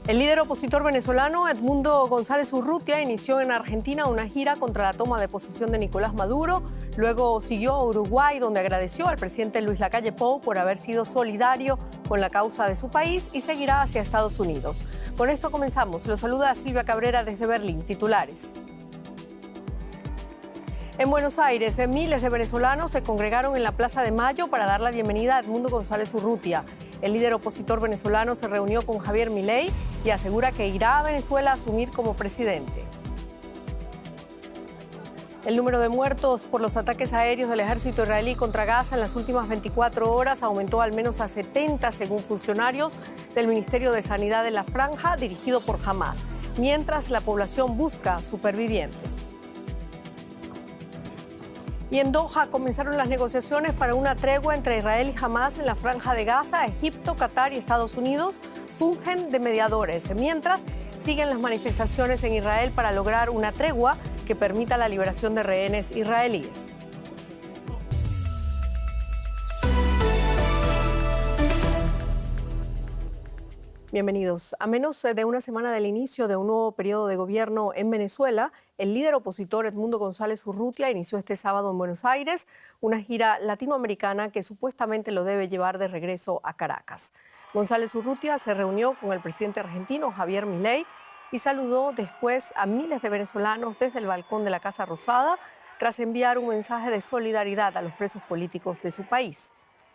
El líder opositor venezolano Edmundo González Urrutia inició en Argentina una gira contra la toma de posesión de Nicolás Maduro. Luego siguió a Uruguay, donde agradeció al presidente Luis Lacalle Pou por haber sido solidario con la causa de su país, y seguirá hacia Estados Unidos. Con esto comenzamos. Los saluda Silvia Cabrera desde Berlín. Titulares. En Buenos Aires, miles de venezolanos se congregaron en la Plaza de Mayo para dar la bienvenida a Edmundo González Urrutia. El líder opositor venezolano se reunió con Javier Milei y asegura que irá a Venezuela a asumir como presidente. El número de muertos por los ataques aéreos del ejército israelí contra Gaza en las últimas 24 horas aumentó al menos a 70, según funcionarios del Ministerio de Sanidad de la Franja, dirigido por Hamás, mientras la población busca supervivientes. Y en Doha comenzaron las negociaciones para una tregua entre Israel y Hamás en la Franja de Gaza. Egipto, Qatar y Estados Unidos fungen de mediadores, mientras siguen las manifestaciones en Israel para lograr una tregua que permita la liberación de rehenes israelíes. Bienvenidos. A menos de una semana del inicio de un nuevo periodo de gobierno en Venezuela, el líder opositor Edmundo González Urrutia inició este sábado en Buenos Aires una gira latinoamericana que supuestamente lo debe llevar de regreso a Caracas. González Urrutia se reunió con el presidente argentino Javier Milei y saludó después a miles de venezolanos desde el balcón de la Casa Rosada, tras enviar un mensaje de solidaridad a los presos políticos de su país.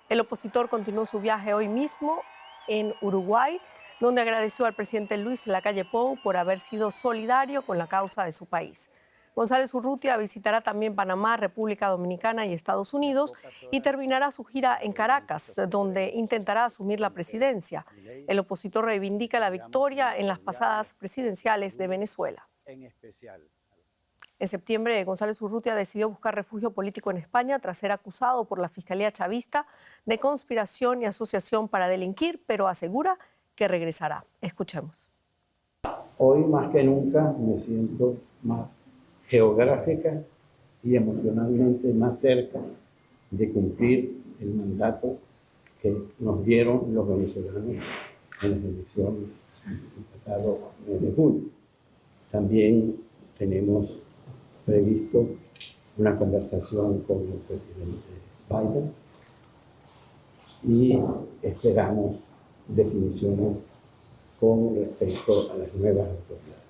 El opositor continuó su viaje hoy mismo en Uruguay, donde agradeció al presidente Luis Lacalle Pou por haber sido solidario con la causa de su país. González Urrutia visitará también Panamá, República Dominicana y Estados Unidos y terminará su gira en Caracas, donde intentará asumir la presidencia. El opositor reivindica la victoria en las pasadas presidenciales de Venezuela. En septiembre, González Urrutia decidió buscar refugio político en España tras ser acusado por la Fiscalía Chavista de conspiración y asociación para delinquir, pero asegura que regresará. Escuchemos. Hoy más que nunca me siento más geográfica y emocionalmente más cerca de cumplir el mandato que nos dieron los venezolanos en las elecciones el pasado mes de julio. También tenemos previsto una conversación con el presidente Biden y esperamos definiciones con respecto a las nuevas autoridades.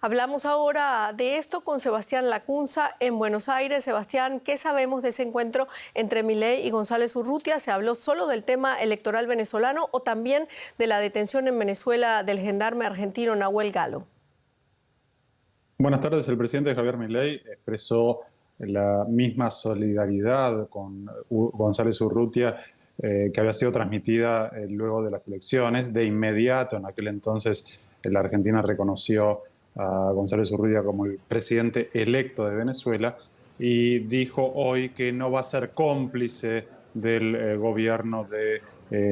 Hablamos ahora de esto con Sebastián Lacunza en Buenos Aires. Sebastián, ¿qué sabemos de ese encuentro entre Milei y González Urrutia? ¿Se habló solo del tema electoral venezolano o también de la detención en Venezuela del gendarme argentino Nahuel Galo? Buenas tardes. El presidente Javier Milei expresó la misma solidaridad con González Urrutia que había sido transmitida luego de las elecciones. De inmediato, en aquel entonces, la Argentina reconoció a González Urrutia como el presidente electo de Venezuela y dijo hoy que no va a ser cómplice del gobierno de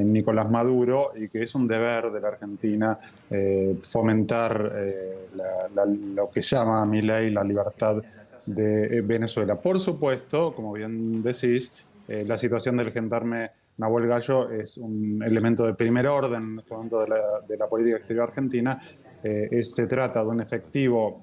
Nicolás Maduro y que es un deber de la Argentina fomentar lo que llama Milei la libertad de Venezuela. Por supuesto, como bien decís, la situación del gendarme Nahuel Galo es un elemento de primer orden de la política exterior argentina. Se trata de un efectivo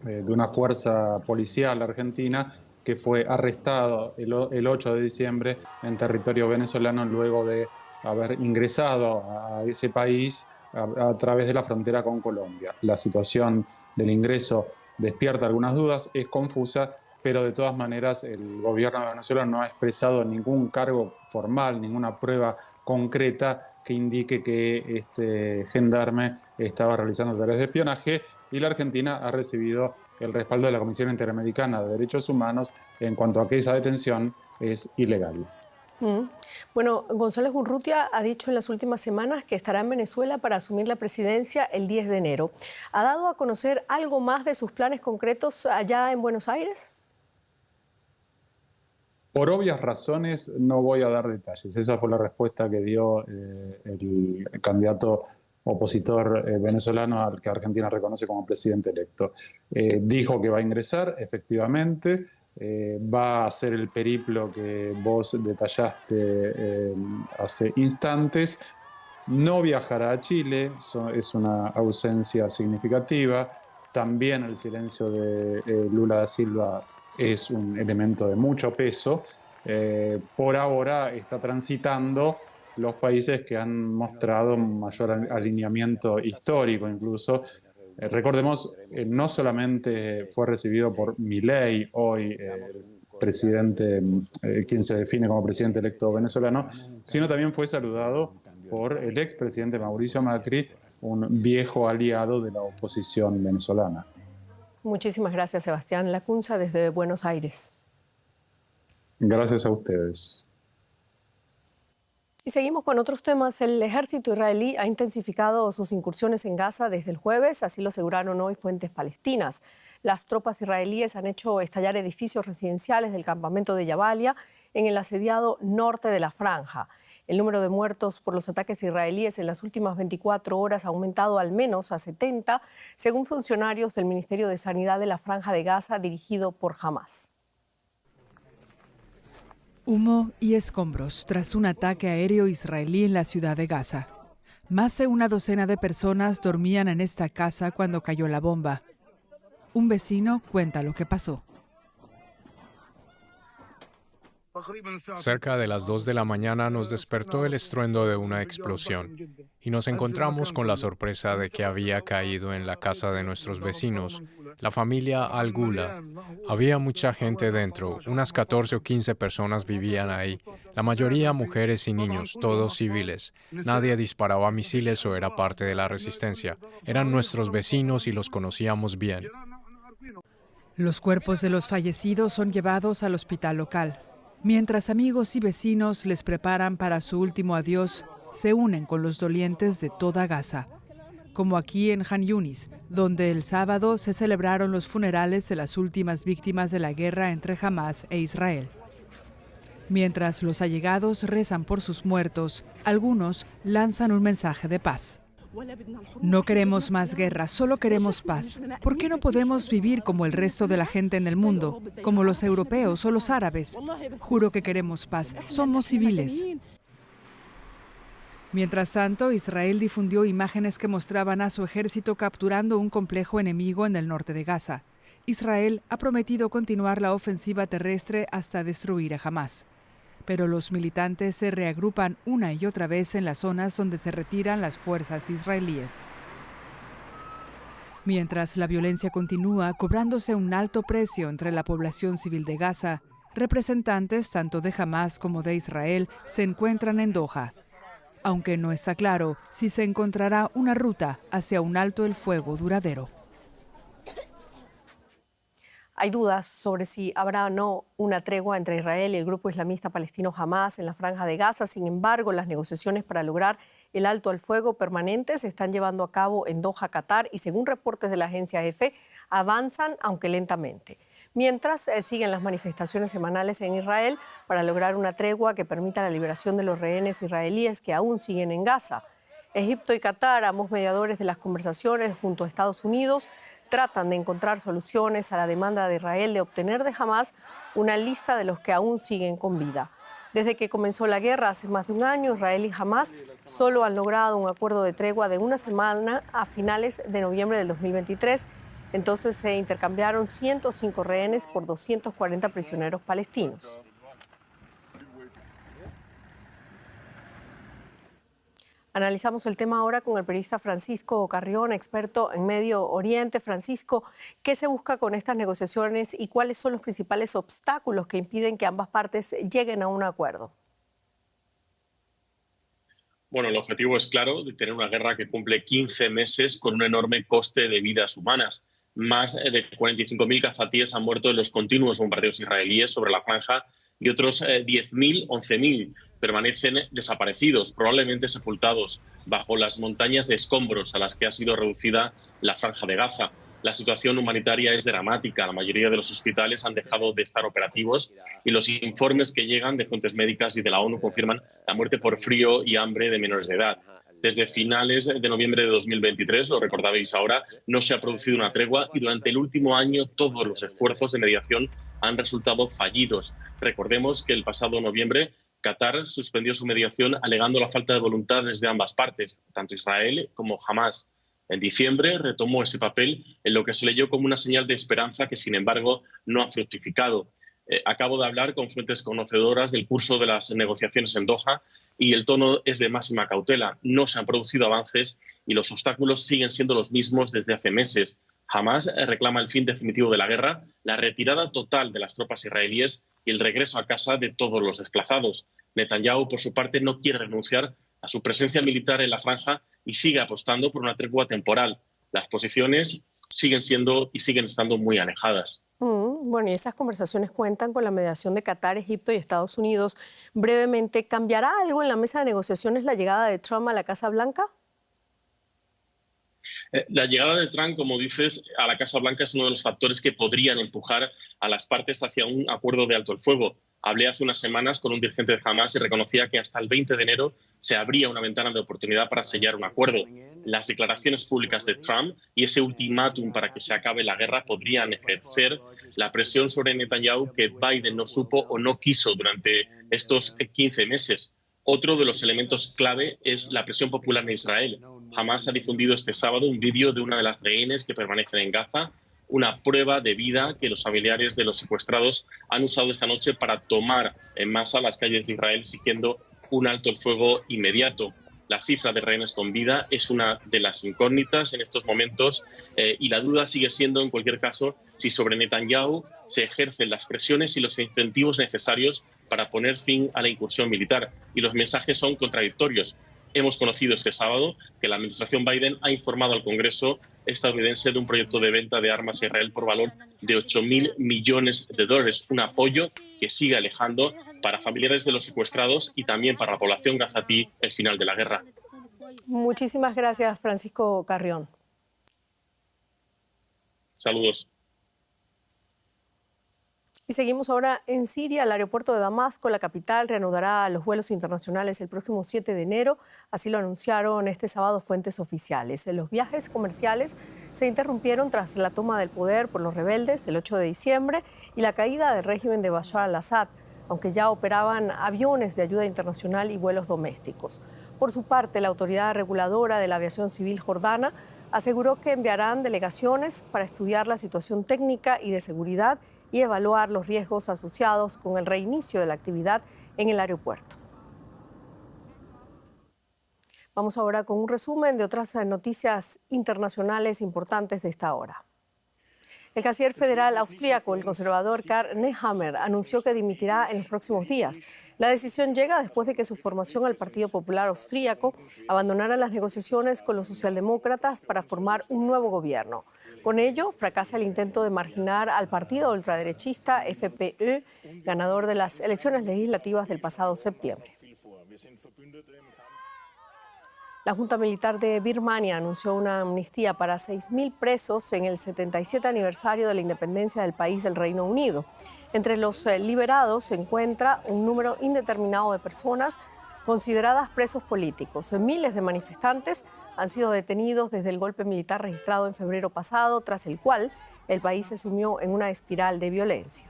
de una fuerza policial argentina que fue arrestado el 8 de diciembre en territorio venezolano luego de haber ingresado a ese país a través de la frontera con Colombia. La situación del ingreso despierta algunas dudas, es confusa, pero de todas maneras el gobierno de Venezuela no ha expresado ningún cargo formal, ninguna prueba concreta que indique que este gendarme estaba realizando tareas de espionaje, y la Argentina ha recibido el respaldo de la Comisión Interamericana de Derechos Humanos en cuanto a que esa detención es ilegal. Bueno, González Urrutia ha dicho en las últimas semanas que estará en Venezuela para asumir la presidencia el 10 de enero. ¿Ha dado a conocer algo más de sus planes concretos allá en Buenos Aires? Por obvias razones no voy a dar detalles. Esa fue la respuesta que dio el candidato opositor venezolano al que Argentina reconoce como presidente electo. Dijo que va a ingresar, efectivamente, va a hacer el periplo que vos detallaste hace instantes, no viajará a Chile, es una ausencia significativa. También el silencio de Lula da Silva es un elemento de mucho peso. Por ahora está transitando los países que han mostrado mayor alineamiento histórico incluso. Recordemos, no solamente fue recibido por Milei, hoy presidente, quien se define como presidente electo venezolano, sino también fue saludado por el expresidente Mauricio Macri, un viejo aliado de la oposición venezolana. Muchísimas gracias, Sebastián Lacunza, desde Buenos Aires. Gracias a ustedes. Y seguimos con otros temas. El ejército israelí ha intensificado sus incursiones en Gaza desde el jueves, así lo aseguraron hoy fuentes palestinas. Las tropas israelíes han hecho estallar edificios residenciales del campamento de Jabalia en el asediado norte de la franja. El número de muertos por los ataques israelíes en las últimas 24 horas ha aumentado al menos a 70, según funcionarios del Ministerio de Sanidad de la Franja de Gaza dirigido por Hamás. Humo y escombros tras un ataque aéreo israelí en la ciudad de Gaza. Más de una docena de personas dormían en esta casa cuando cayó la bomba. Un vecino cuenta lo que pasó. Cerca de las 2 de la mañana nos despertó el estruendo de una explosión y nos encontramos con la sorpresa de que había caído en la casa de nuestros vecinos, la familia Al-Gula. Había mucha gente dentro, unas 14 o 15 personas vivían ahí, la mayoría mujeres y niños, todos civiles. Nadie disparaba misiles o era parte de la resistencia. Eran nuestros vecinos y los conocíamos bien. Los cuerpos de los fallecidos son llevados al hospital local. Mientras amigos y vecinos les preparan para su último adiós, se unen con los dolientes de toda Gaza, como aquí en Han Yunis, donde el sábado se celebraron los funerales de las últimas víctimas de la guerra entre Hamás e Israel. Mientras los allegados rezan por sus muertos, algunos lanzan un mensaje de paz. No queremos más guerra, solo queremos paz. ¿Por qué no podemos vivir como el resto de la gente en el mundo, como los europeos o los árabes? Juro que queremos paz, somos civiles. Mientras tanto, Israel difundió imágenes que mostraban a su ejército capturando un complejo enemigo en el norte de Gaza. Israel ha prometido continuar la ofensiva terrestre hasta destruir a Hamás. Pero los militantes se reagrupan una y otra vez en las zonas donde se retiran las fuerzas israelíes. Mientras la violencia continúa cobrándose un alto precio entre la población civil de Gaza, representantes tanto de Hamás como de Israel se encuentran en Doha, aunque no está claro si se encontrará una ruta hacia un alto el fuego duradero. Hay dudas sobre si habrá o no una tregua entre Israel y el grupo islamista palestino Hamás en la Franja de Gaza. Sin embargo, las negociaciones para lograr el alto al fuego permanente se están llevando a cabo en Doha, Qatar, y según reportes de la agencia EFE, avanzan, aunque lentamente. Mientras siguen las manifestaciones semanales en Israel para lograr una tregua que permita la liberación de los rehenes israelíes que aún siguen en Gaza. Egipto y Qatar, ambos mediadores de las conversaciones junto a Estados Unidos, tratan de encontrar soluciones a la demanda de Israel de obtener de Hamás una lista de los que aún siguen con vida. Desde que comenzó la guerra hace más de un año, Israel y Hamás solo han logrado un acuerdo de tregua de una semana a finales de noviembre del 2023. Entonces se intercambiaron 105 rehenes por 240 prisioneros palestinos. Analizamos el tema ahora con el periodista Francisco Carrión, experto en Medio Oriente. Francisco, ¿qué se busca con estas negociaciones y cuáles son los principales obstáculos que impiden que ambas partes lleguen a un acuerdo? Bueno, el objetivo es claro, de tener una guerra que cumple 15 meses con un enorme coste de vidas humanas. Más de 45.000 gazatíes han muerto en los continuos bombardeos israelíes sobre la franja y otros 10.000, 11.000 permanecen desaparecidos, probablemente sepultados bajo las montañas de escombros a las que ha sido reducida la Franja de Gaza. La situación humanitaria es dramática. La mayoría de los hospitales han dejado de estar operativos y los informes que llegan de fuentes médicas y de la ONU confirman la muerte por frío y hambre de menores de edad. Desde finales de noviembre de 2023, lo recordabais ahora, no se ha producido una tregua y durante el último año todos los esfuerzos de mediación han resultado fallidos. Recordemos que el pasado noviembre Qatar suspendió su mediación alegando la falta de voluntad desde ambas partes, tanto Israel como Hamás. En diciembre retomó ese papel en lo que se leyó como una señal de esperanza que, sin embargo, no ha fructificado. Acabo de hablar con fuentes conocedoras del curso de las negociaciones en Doha y el tono es de máxima cautela. No se han producido avances y los obstáculos siguen siendo los mismos desde hace meses. Hamás reclama el fin definitivo de la guerra, la retirada total de las tropas israelíes y el regreso a casa de todos los desplazados. Netanyahu, por su parte, no quiere renunciar a su presencia militar en la franja y sigue apostando por una tregua temporal. Las posiciones siguen siendo y siguen estando muy alejadas. Bueno, y esas conversaciones cuentan con la mediación de Qatar, Egipto y Estados Unidos. Brevemente, ¿cambiará algo en la mesa de negociaciones la llegada de Trump a la Casa Blanca? La llegada de Trump, como dices, a la Casa Blanca es uno de los factores que podrían empujar a las partes hacia un acuerdo de alto el fuego. Hablé hace unas semanas con un dirigente de Hamás y reconocía que hasta el 20 de enero se abría una ventana de oportunidad para sellar un acuerdo. Las declaraciones públicas de Trump y ese ultimátum para que se acabe la guerra podrían ejercer la presión sobre Netanyahu que Biden no supo o no quiso durante estos 15 meses. Otro de los elementos clave es la presión popular en Israel. Hamás ha difundido este sábado un vídeo de una de las rehenes que permanecen en Gaza, una prueba de vida que los familiares de los secuestrados han usado esta noche para tomar en masa las calles de Israel exigiendo un alto el fuego inmediato. La cifra de rehenes con vida es una de las incógnitas en estos momentos y la duda sigue siendo, en cualquier caso, si sobre Netanyahu se ejercen las presiones y los incentivos necesarios para poner fin a la incursión militar. Y los mensajes son contradictorios. Hemos conocido este sábado que la administración Biden ha informado al Congreso estadounidense de un proyecto de venta de armas a Israel por valor de $8.000 millones, un apoyo que sigue alejando para familiares de los secuestrados y también para la población gazatí el final de la guerra. Muchísimas gracias, Francisco Carrión. Saludos. Y seguimos ahora en Siria. El aeropuerto de Damasco, la capital, reanudará los vuelos internacionales el próximo 7 de enero. Así lo anunciaron este sábado fuentes oficiales. Los viajes comerciales se interrumpieron tras la toma del poder por los rebeldes el 8 de diciembre y la caída del régimen de Bashar al-Assad, aunque ya operaban aviones de ayuda internacional y vuelos domésticos. Por su parte, la autoridad reguladora de la aviación civil jordana aseguró que enviarán delegaciones para estudiar la situación técnica y de seguridad y evaluar los riesgos asociados con el reinicio de la actividad en el aeropuerto. Vamos ahora con un resumen de otras noticias internacionales importantes de esta hora. El canciller federal austríaco, el conservador Karl Nehammer, anunció que dimitirá en los próximos días. La decisión llega después de que su formación al Partido Popular Austríaco abandonara las negociaciones con los socialdemócratas para formar un nuevo gobierno. Con ello, fracasa el intento de marginar al partido ultraderechista FPÖ, ganador de las elecciones legislativas del pasado septiembre. La Junta Militar de Birmania anunció una amnistía para 6.000 presos en el 77 aniversario de la independencia del país del Reino Unido. Entre los liberados se encuentra un número indeterminado de personas consideradas presos políticos. Miles de manifestantes han sido detenidos desde el golpe militar registrado en febrero pasado, tras el cual el país se sumió en una espiral de violencia.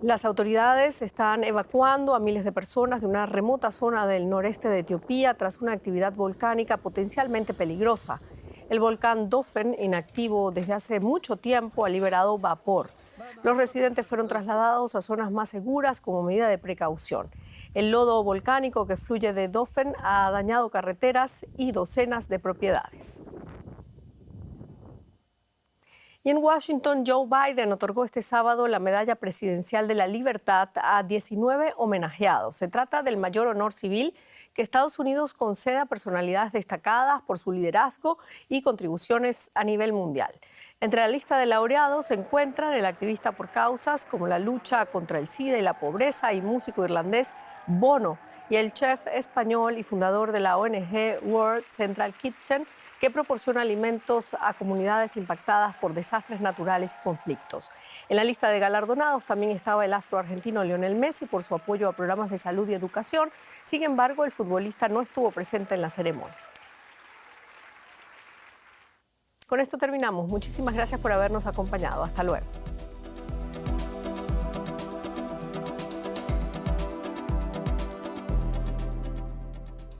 Las autoridades están evacuando a miles de personas de una remota zona del noreste de Etiopía tras una actividad volcánica potencialmente peligrosa. El volcán Dofen, inactivo desde hace mucho tiempo, ha liberado vapor. Los residentes fueron trasladados a zonas más seguras como medida de precaución. El lodo volcánico que fluye de Dofen ha dañado carreteras y docenas de propiedades. Y en Washington, Joe Biden otorgó este sábado la Medalla Presidencial de la Libertad a 19 homenajeados. Se trata del mayor honor civil que Estados Unidos concede a personalidades destacadas por su liderazgo y contribuciones a nivel mundial. Entre la lista de laureados se encuentran el activista por causas como la lucha contra el SIDA y la pobreza y músico irlandés Bono, y el chef español y fundador de la ONG World Central Kitchen, que proporciona alimentos a comunidades impactadas por desastres naturales y conflictos. En la lista de galardonados también estaba el astro argentino Lionel Messi por su apoyo a programas de salud y educación. Sin embargo, el futbolista no estuvo presente en la ceremonia. Con esto terminamos. Muchísimas gracias por habernos acompañado. Hasta luego.